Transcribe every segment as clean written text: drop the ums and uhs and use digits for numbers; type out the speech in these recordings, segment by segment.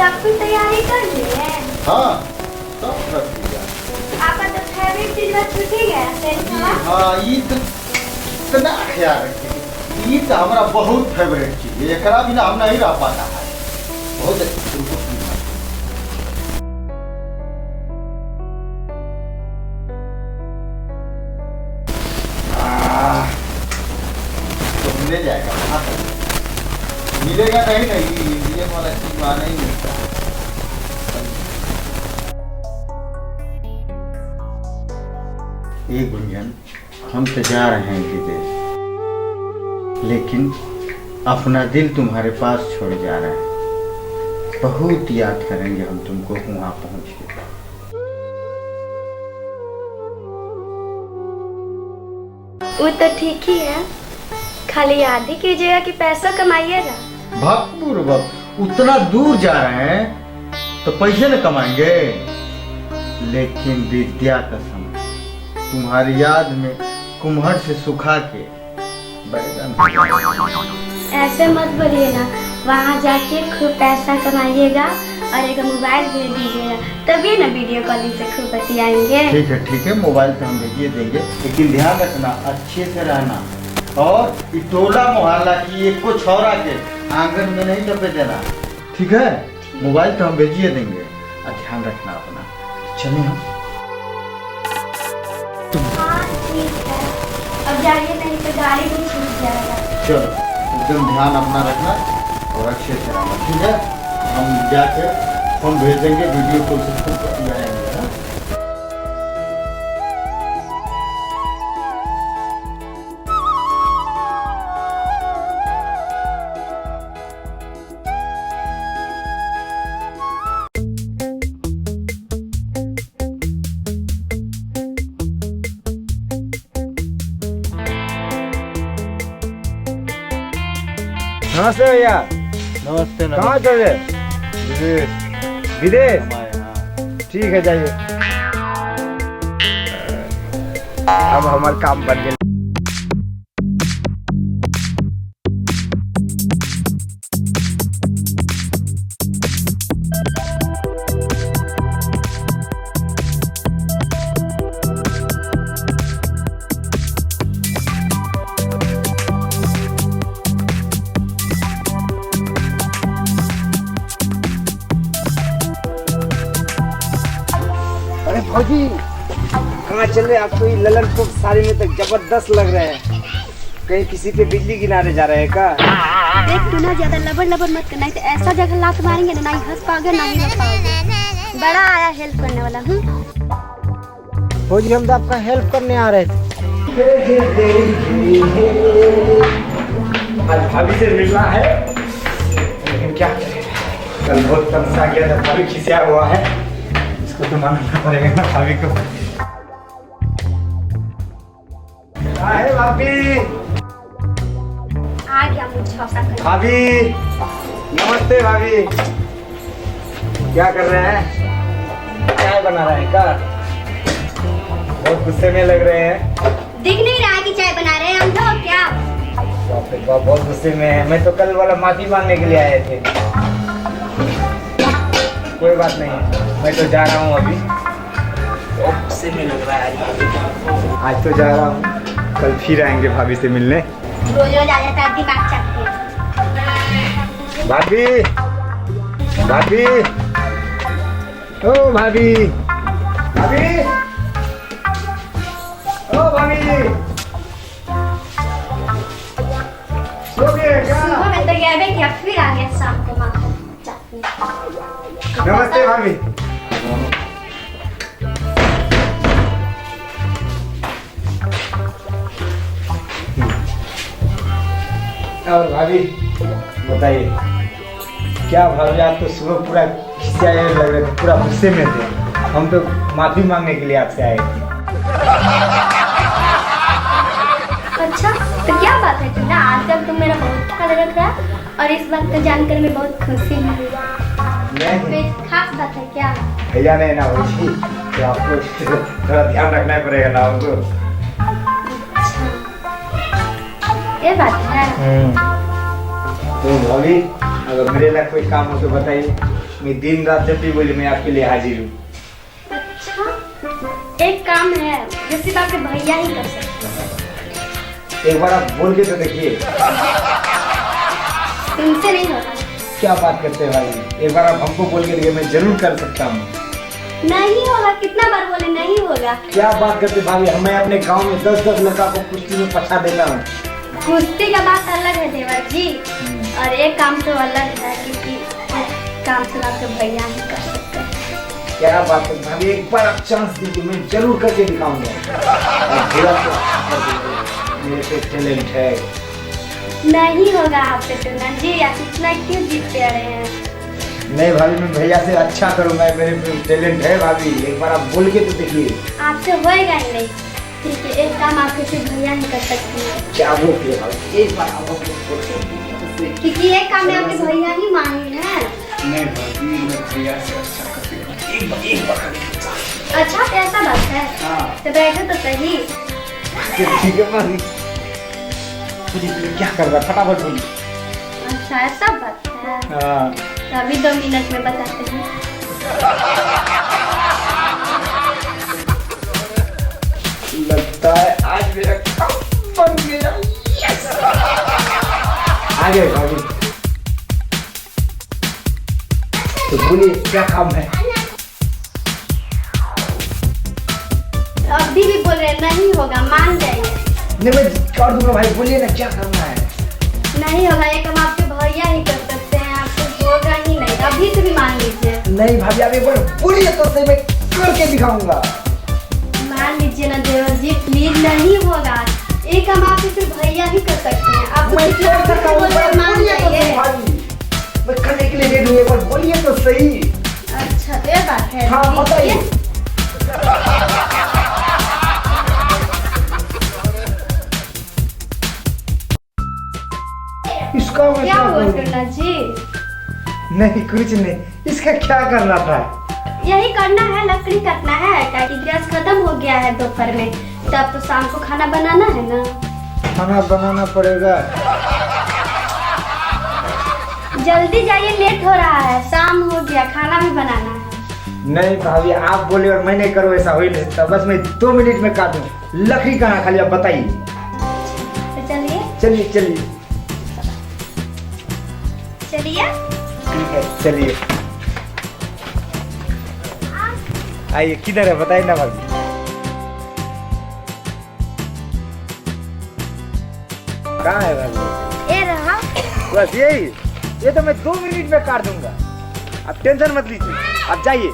सब कुछ तैयारी कर लिए? हाँ सब रख दिया। आपका तो फेवरेट चीज बस छूट ही गया सेंधा। हाँ ये तो इतना ख्याल रखिए, ये तो हमारा बहुत फेवरेट चीज है, एकरा बिना हम नहीं रह पाता है। बहुत अच्छी तो मिल जाएगा, हाँ मिलेगा नहीं नहीं, इंडियन वाला चीज वहाँ नहीं मिलता। ये गुंजन, हम तो जा रहे हैं विदेश, लेकिन अपना दिल तुम्हारे पास छोड़ जा रहे हैं। बहुत याद करेंगे हम तुमको वहाँ पहुँच के। वो तो ठीक ही है, खाली याद ही कीजिएगा कि पैसा कमाइएगा। भक्तपूर्वक उतना दूर जा रहे हैं तो पैसे न कमाएंगे, लेकिन विद्या का समय तुम्हारी याद में कुम्हड़ से सुखा के बैगन। ऐसे मत बोलिए ना, वहाँ जाके खूब पैसा कमाइएगा और एक मोबाइल भेज दीजिएगा, तभी ना वीडियो कॉलिंग से खूब बतियाएंगे। ठीक है, मोबाइल तो हम भेजिए देंगे, लेकिन ध्यान रखना अच्छे से रहना, और टोला मोहल्ला की एक को छोरा के आंगन में नहीं टपे देना, ठीक है? मोबाइल तो हम भेजिए देंगे, और ध्यान रखना अपना। चलिए हम हाँ ठीक है, अब जाइए नहीं तो गाड़ी भी छूट जाएगा। चलो एकदम ध्यान अपना रखना और अच्छे से रहना, ठीक है? हम जाके हम भेज देंगे, वीडियो कॉल से खूब बतियाएंगे। नमस्ते भैया। नमस्ते। कहाँ चल रहे? विदेश। ठीक है जाइए, अब हमारा काम बन गया। अरे भौजी कहाँ चल रहे? आपको ये ललन को साड़ी में तक जबरदस्त लग रहे हैं, कहीं किसी पे बिजली गिराने जा रहे हैं क्या? देख तू ना ज्यादा लबर लबर मत करना, तो ऐसा जगह लात मारेंगे ना, नहीं हंस पाओगे ना ही हंस पाओगे। बड़ा आया हेल्प करने वाला हूँ। भौजी हम तो आपका हेल्प करने आ रहे थे। आज भाभी से मिलना है, लेकिन क्या करें, कल बहुत तमसा गया था, भाभी खिसिया हुआ है, इसको तो मानना पड़ेगा ना भाभी को। है भाभी। आ गया मुझे भाभी नमस्ते। भाभी क्या कर रहे हैं? चाय बना रहे हैं क्या? बहुत गुस्से में लग रहे हैं। दिख नहीं रहा है कि चाय बना रहे हैं हम लोग क्या? बाप रे बाप, बहुत गुस्से में है। मैं तो कल वाला माफी मांगने के लिए आए थे। कोई बात नहीं, मैं तो जा रहा हूँ अभी। बहुत गुस्से में लग रहा है आज तो जा रहा हूँ, कल फिर आएंगे भाभी से मिलने। रोज रोज आ जाता है, दिमाग चलते। भाभी भाभी, ओ भाभी भाभी, ओ भाभी, सो गए क्या? सुबह में तो गया भी क्या, फिर आ गया शाम को माँ चटनी। नमस्ते भाभी। और भाभी बताइए क्या? भाभी आप तो सुबह पूरा खिसियाए लग रहे थे, पूरा गुस्से में थे। हम तो माफी मांगने के लिए आपसे आए थे। अच्छा तो क्या बात है ना, आजकल तुम मेरा बहुत ख्याल रख रहा है और इस बात को जानकर मैं बहुत खुशी हुई। कोई खास बात है क्या? भैया नहीं ना होगी तो आपको थोड़ा ध्यान रखना पड़ेगा ना हमको। ये बात है। तो भाभी अगर मेरे लिए कोई काम हो तो बताइए, मैं दिन रात जब भी बोली मैं आपके लिए हाजिर हूँ। अच्छा, एक काम है जो सिर्फ आपके भैया ही कर सकते हैं। एक बार आप बोल के तो देखिए। तुमसे नहीं होगा। क्या बात करते हैं भाई, एक बार आप हमको बोल के देखिए, मैं जरूर कर सकता हूँ। नहीं होगा, कितना बार बोले नहीं होगा। क्या बात करते भाभी, मैं अपने गांव में 10-10 लड़का को कुश्ती में पछा देता हूँ। कुश्ती का बात अलग है देवर जी, और एक काम तो अलग है, क्योंकि काम तो आपके भैया ही कर सकते हैं। क्या बात है भाभी, एक बार आप चांस दीजिए, मैं जरूर करके दिखाऊंगा। मेरे पे टैलेंट है। नहीं होगा आपसे टूना जी, आप इतना क्यों जीत पे रहे हैं। नहीं भाभी, मैं भैया से अच्छा करूंगा, मेरे पे टैलेंट है भाभी, एक बार आप बोल के तो देखिए। आपसे होएगा ही नहीं। ठीक है, एक काम आपके सिर्फ भैया नहीं कर सकती है। क्या बोल रही है भाभी, एक बार आप क्योंकि ये काम में आपके भैया ही मांगे हैं। नहीं भाभी, मैं भैया से अच्छा करूंगा, एक बार। अच्छा, तो ऐसा बात है। हाँ। तो बैठो तो सही। ठीक है भाभी, क्या कर रहा, फटाफट बोलिए। अच्छा, ऐसा बात है। हाँ। तो अभी 2 मिनट में बताते हैं। लगता है आज मेरा काम बन गया। यस! आ गए भाभी, तो बोलिए क्या काम है। अभी भी बोल रहे हैं नहीं होगा, मान जाइए। नहीं मैं कर दूंगा भाई, बोलिए ना क्या करना है। नहीं होगा, ये काम आपके भैया ही कर सकते हैं, आपको होगा ही नहीं। अभी से भी मान लीजिए। नहीं भाभी, आप एक बार बोलिए तो सही, मैं करके दिखाऊंगा। मान लीजिए ना देवर जी, प्लीज, नहीं होगा। ये काम आप सिर्फ भैया ही कर सकते हैं। आप मैं कितना कर सकता हूँ, बोल रहे हैं, मान बोलिए तो सही जाइए। भाभी, मैं करने के लिए रेडी हूँ, एक बार बोलिए तो सही। अच्छा, तो ये बात है। हाँ बताइए। इसका मैं क्या क्या हुआ करूं? टुन्ना जी? नहीं कुछ नहीं, इसका क्या करना था। यही करना है, लकड़ी काटना है, ताकि गैस खत्म हो गया है दोपहर में, तब तो शाम को खाना बनाना है ना। खाना बनाना पड़ेगा। जल्दी जाइए, लेट हो रहा है, शाम हो गया, खाना भी बनाना है। नहीं भाभी, आप बोले और मैं नहीं करूँ, ऐसा हो ही नहीं सकता। बस मैं 2 मिनट में काटूं। लकड़ी कहाँ, खाली आप बताइए। तो चलिए चलिए चलिए चलिए। ठीक है चलिए। आइए, किधर है बताइए ना भाभी। कहाँ है भाभी? ये रहा। बस यही, ये तो मैं 2 मिनट में काट दूंगा, आप टेंशन मत लीजिए, आप जाइए।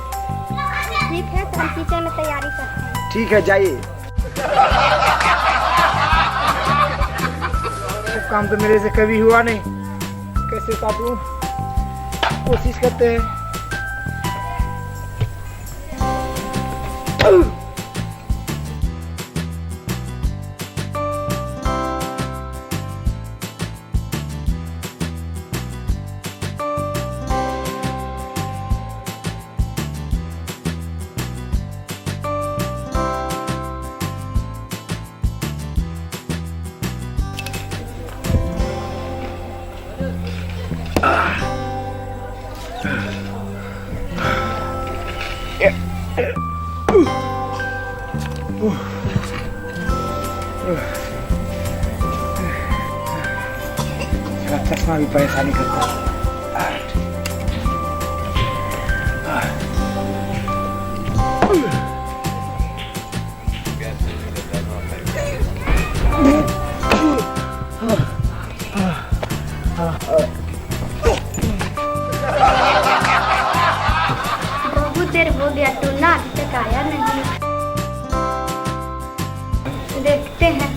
ठीक है, तो हम किचन में तैयारी करते हैं। ठीक है जाइए। काम तो मेरे से कभी हुआ नहीं, कैसे काटूं, कोशिश करते हैं। चश्मा भी परेशानी करता है। बहुत देर हो गया, टूना अभी तक आया नहीं। देखते हैं।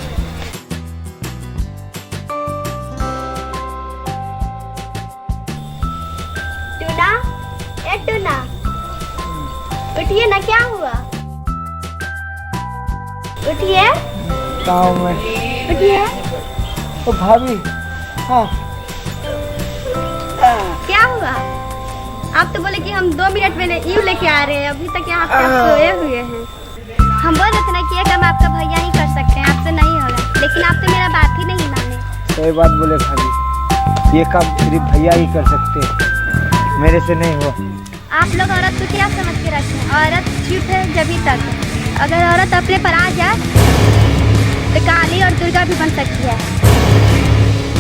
टूना, ए टूना, उठिए ना, क्या हुआ? उठिए, गाँव में उठिए। ओ भाभी, हाँ क्या हुआ? आप तो बोले कि हम 2 मिनट में यूँ लेके आ रहे हैं, अभी तक यहाँ पे आप सोए हुए हैं। हम बोल रहे थे ना कि ये काम आपका भैया ही कर सकते हैं, आपसे नहीं होगा, लेकिन आप तो मेरा बात ही नहीं माने। सही बात बोले भाभी। ये काम सिर्फ भैया ही कर सकते हैं, मेरे से नहीं हो। आप लोग औरत को क्या समझ के रखे हैं? औरत चुप है जब तक, अगर औरत अपने पर आ जाए तो काली और दुर्गा भी बन सकती है।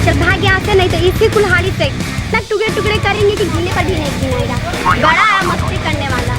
चल भाग यहाँ से, नहीं तो इसी कुल्हाड़ी से इतना टुकड़े टुकड़े करेंगे कि गिने पर भी नहीं गिनेगा। बड़ा है मस्ती करने वाला।